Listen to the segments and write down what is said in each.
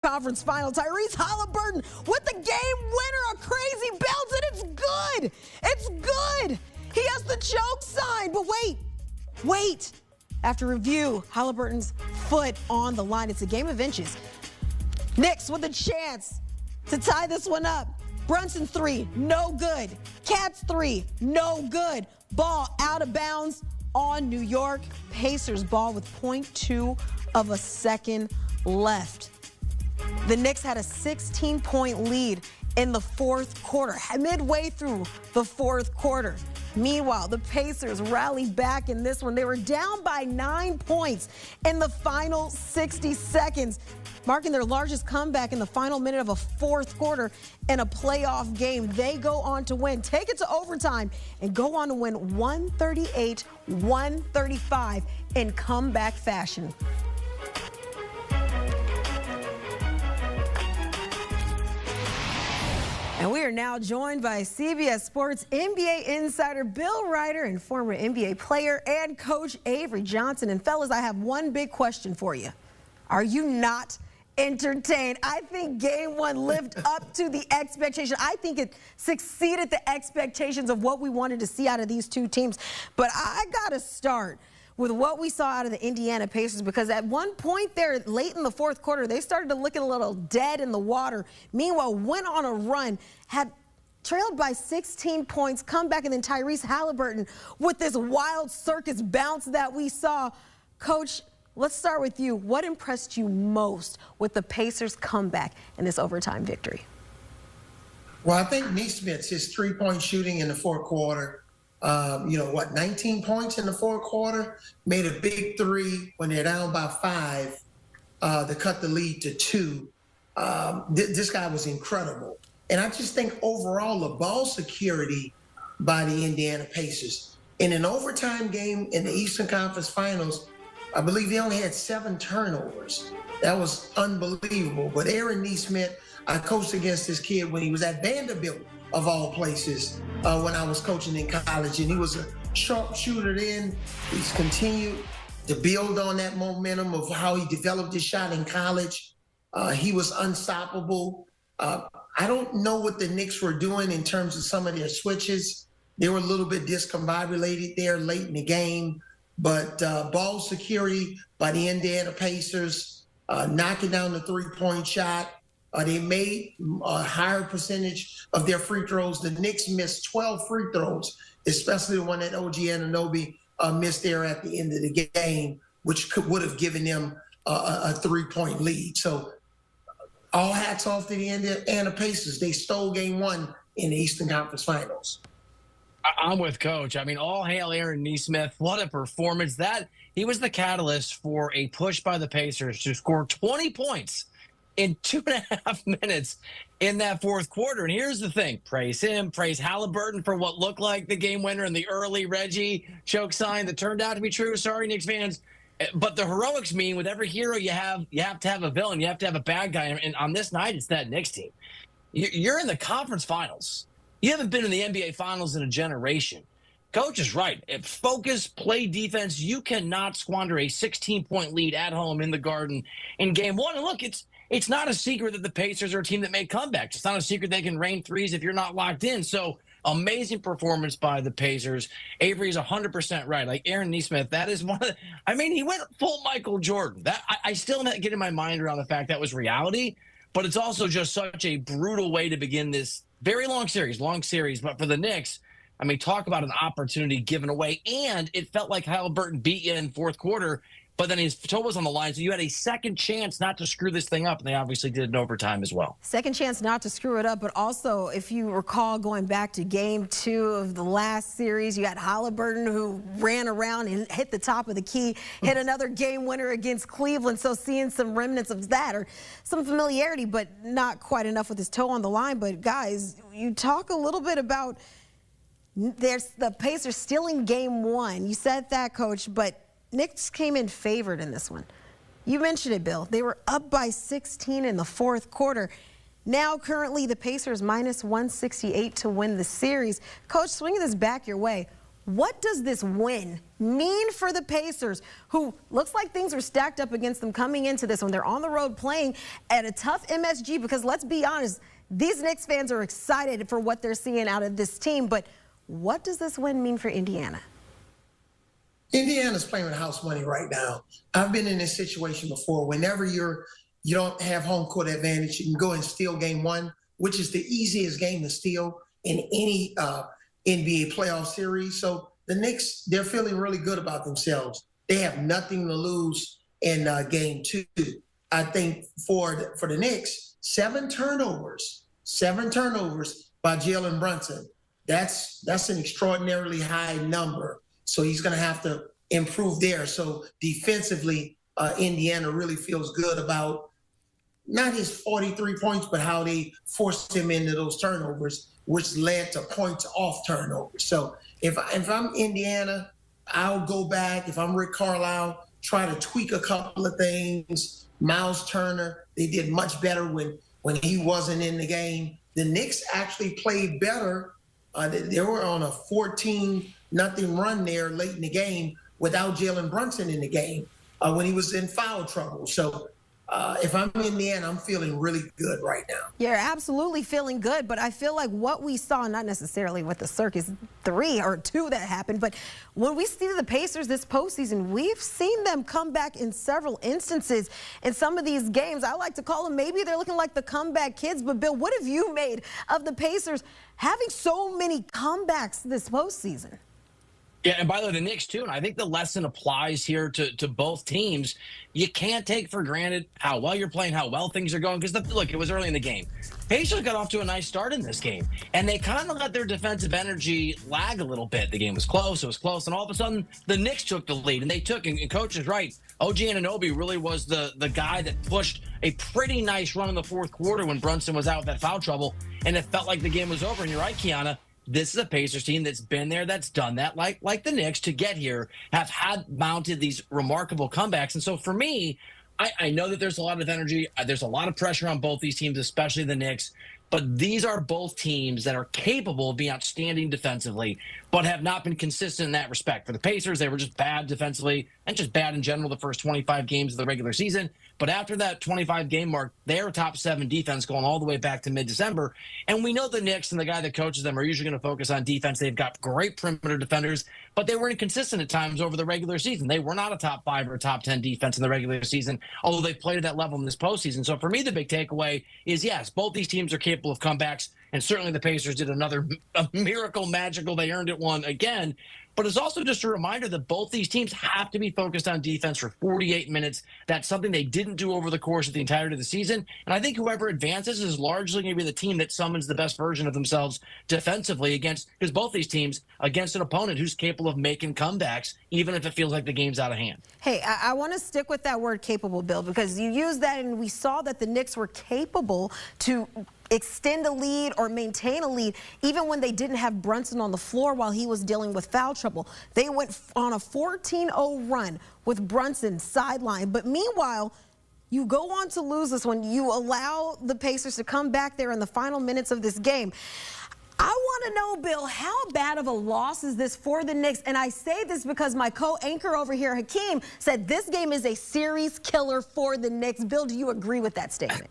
Conference final. Tyrese Halliburton with the game winner, a crazy bounce, and it's good. It's good. He has the choke sign, but wait. After review, Halliburton's foot on the line. It's a game of inches. Knicks with a chance to tie this one up. Brunson 3, no good. Cats 3, no good. Ball out of bounds on New York. Pacers ball with 0.2 of a second left. The Knicks had a 16-point lead in the fourth quarter, midway through the fourth quarter. Meanwhile, the Pacers rallied back in this one. They were down by 9 points in the final 60 seconds, marking their largest comeback in the final minute of a fourth quarter in a playoff game. They go on to win, take it to overtime, and go on to win 138-135 in comeback fashion. And we are now joined by CBS Sports NBA insider Bill Ryder and former NBA player and coach Avery Johnson. And fellas, I have one big question for you. Are you not entertained? I think game one lived up to the expectation. I think it succeeded the expectations of what we wanted to see out of these two teams. But I got to start with what we saw out of the Indiana Pacers, because at one point there, late in the fourth quarter, they started to look a little dead in the water. Meanwhile, went on a run, had trailed by 16 points, come back, and then Tyrese Halliburton with this wild circus bounce that we saw. Coach, let's start with you. What impressed you most with the Pacers' comeback in this overtime victory? Well, I think Nesmith's his three-point shooting in the fourth quarter. 19 points in the fourth quarter, made a big three when they're down by 5 to cut the lead to 2. This guy was incredible. And I just think overall the ball security by the Indiana Pacers. In an overtime game in the Eastern Conference Finals, I believe he only had 7 turnovers. That was unbelievable. But Aaron Nesmith, I coached against this kid when he was at Vanderbilt, of all places, when I was coaching in college, and he was a sharp shooter then. He's continued to build on that momentum of how he developed his shot in college. He was unstoppable. I don't know what the Knicks were doing in terms of some of their switches. They were a little bit discombobulated there late in the game, but ball security by the Indiana Pacers, knocking down the three-point shot. They made a higher percentage of their free throws. The Knicks missed 12 free throws, especially the one that OG Anunoby missed there at the end of the game, which would have given them a three-point lead. So all hats off to the Indiana Pacers. They stole game one in the Eastern Conference Finals. I'm with Coach. I mean, all hail Aaron Nesmith. What a performance. He was the catalyst for a push by the Pacers to score 20 points in 2.5 minutes in that fourth quarter. And here's the thing. Praise him. Praise Halliburton for what looked like the game winner in the early Reggie choke sign that turned out to be true. Sorry, Knicks fans. But the heroics mean with every hero you have to have a villain. You have to have a bad guy. And on this night, it's that Knicks team. You're in the conference finals. You haven't been in the NBA finals in a generation. Coach is right. Focus, play defense. You cannot squander a 16-point lead at home in the Garden in game one. And look, it's not a secret that the Pacers are a team that make comebacks. It's not a secret they can rain threes if you're not locked in. So amazing performance by the Pacers. Avery is 100% right. Like Aaron Nesmith, that is one of the, he went full Michael Jordan. That I still not get in my mind around the fact that was reality, but it's also just such a brutal way to begin this very long series. But for the Knicks, talk about an opportunity given away. And it felt like Halliburton beat you in fourth quarter, but then his toe was on the line, so you had a second chance not to screw this thing up, and they obviously did it in overtime as well. Second chance not to screw it up, but also, if you recall, going back to game 2 of the last series, you had Halliburton, who ran around and hit the top of the key, hit another game winner against Cleveland, so seeing some remnants of that, or some familiarity, but not quite enough with his toe on the line. But guys, you talk a little bit about the Pacers stealing game 1. You said that, Coach, but Knicks came in favored in this one. You mentioned it, Bill. They were up by 16 in the fourth quarter. Now, currently, the Pacers minus 168 to win the series. Coach, swinging this back your way, what does this win mean for the Pacers, who looks like things are stacked up against them coming into this one? They're on the road playing at a tough MSG, because let's be honest, these Knicks fans are excited for what they're seeing out of this team. But what does this win mean for Indiana? Indiana's playing with house money right now. I've been in this situation before. Whenever you don't have home court advantage, you can go and steal game one, which is the easiest game to steal in any NBA playoff series. So the Knicks, they're feeling really good about themselves. They have nothing to lose in game two. I think for the Knicks, seven turnovers by Jalen Brunson. That's an extraordinarily high number. So he's going to have to improve there. So defensively, Indiana really feels good about not his 43 points, but how they forced him into those turnovers, which led to points off turnovers. So if I'm Indiana, I'll go back. If I'm Rick Carlisle, try to tweak a couple of things. Miles Turner, they did much better when he wasn't in the game. The Knicks actually played better. They were on a 14-0 run there late in the game without Jalen Brunson in the game when he was in foul trouble. So if I'm Indiana, I'm feeling really good right now. You're absolutely feeling good, but I feel like what we saw, not necessarily with the circus 3 or 2 that happened, but when we see the Pacers this postseason, we've seen them come back in several instances in some of these games. I like to call them, maybe they're looking like the comeback kids. But Bill, what have you made of the Pacers having so many comebacks this postseason? Yeah, and by the way, the Knicks too, and I think the lesson applies here to both teams. You can't take for granted how well you're playing, how well things are going, because look, it was early in the game. Pacers got off to a nice start in this game, and they kind of let their defensive energy lag a little bit. The game was close, and all of a sudden, the Knicks took the lead, and they took, and Coach is right, OG Anunoby really was the guy that pushed a pretty nice run in the fourth quarter when Brunson was out with that foul trouble, and it felt like the game was over. And you're right, Kiana. This is a Pacers team that's been there, that's done that, like the Knicks, to get here, have had mounted these remarkable comebacks. And so for me, I know that there's a lot of energy. There's a lot of pressure on both these teams, especially the Knicks. But these are both teams that are capable of being outstanding defensively, but have not been consistent in that respect. For the Pacers, they were just bad defensively and just bad in general the first 25 games of the regular season. But after that 25-game mark, they're top 7 defense going all the way back to mid-December. And we know the Knicks and the guy that coaches them are usually going to focus on defense. They've got great perimeter defenders, but they were inconsistent at times over the regular season. They were not a top 5 or top 10 defense in the regular season, although they've played at that level in this postseason. So for me, the big takeaway is, yes, both these teams are capable of comebacks, and certainly the Pacers did a miracle, magical. They earned it one again. But it's also just a reminder that both these teams have to be focused on defense for 48 minutes. That's something they didn't do over the course of the entirety of the season. And I think whoever advances is largely going to be the team that summons the best version of themselves defensively because both these teams against an opponent who's capable of making comebacks, even if it feels like the game's out of hand. Hey, I want to stick with that word capable, Bill, because you used that and we saw that the Knicks were capable to extend a lead or maintain a lead even when they didn't have Brunson on the floor while he was dealing with foul trouble. They went on a 14-0 run with Brunson sidelined. But meanwhile, you go on to lose this one. You allow the Pacers to come back there in the final minutes of this game. I want to know, Bill, how bad of a loss is this for the Knicks? And I say this because my co-anchor over here, Hakeem, said this game is a series killer for the Knicks. Bill, do you agree with that statement?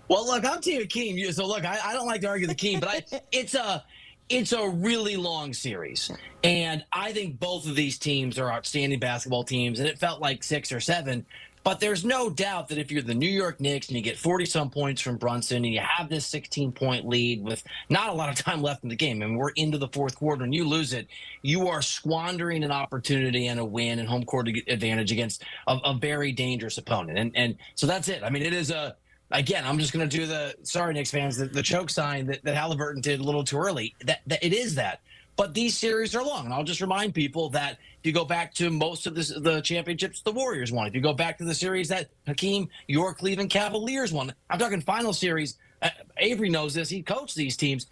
Well, look, I'm Team Hakeem. So, look, I don't like to argue the Hakeem, but it's a really long series. And I think both of these teams are outstanding basketball teams, and it felt like 6 or 7. But there's no doubt that if you're the New York Knicks and you get 40-some points from Brunson and you have this 16-point lead with not a lot of time left in the game, and we're into the fourth quarter and you lose it, you are squandering an opportunity and a win and home court advantage against a very dangerous opponent. And so that's it. I mean, it is again, I'm just going to do sorry, Knicks fans, the choke sign that Halliburton did a little too early. That it is that. But these series are long. And I'll just remind people that if you go back to most of the championships the Warriors won, if you go back to the series that Hakeem, your Cleveland Cavaliers won, I'm talking final series. Avery knows this. He coached these teams.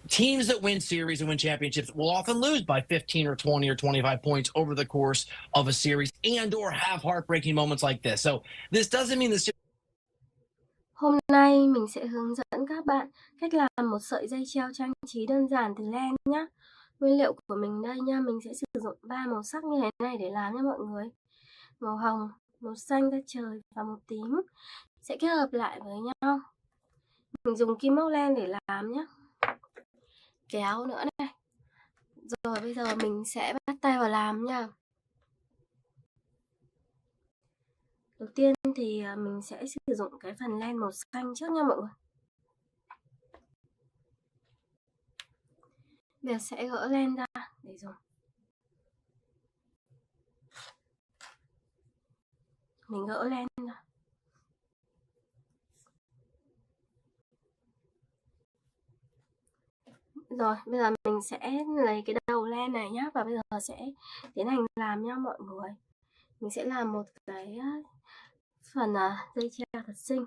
Teams that win series and win championships will often lose by 15 or 20 or 25 points over the course of a series and or have heartbreaking moments like this. So this doesn't mean the series. Hôm nay mình sẽ hướng dẫn các bạn cách làm một sợi dây treo trang trí đơn giản từ len nhé. Nguyên liệu của mình đây nha, mình sẽ sử dụng 3 màu sắc như thế này để làm nha mọi người. Màu hồng, màu xanh da trời và màu tím sẽ kết hợp lại với nhau. Mình dùng kim móc len để làm nhé. Kéo nữa này. Rồi bây giờ mình sẽ bắt tay vào làm nha. Đầu tiên thì mình sẽ sử dụng cái phần len màu xanh trước nha mọi người. Bây giờ sẽ gỡ len ra để dùng. Mình gỡ len ra. Rồi bây giờ mình sẽ lấy cái đầu len này nhá. Và bây giờ sẽ tiến hành làm nha mọi người. Mình sẽ làm một cái phần dây treo thật xinh.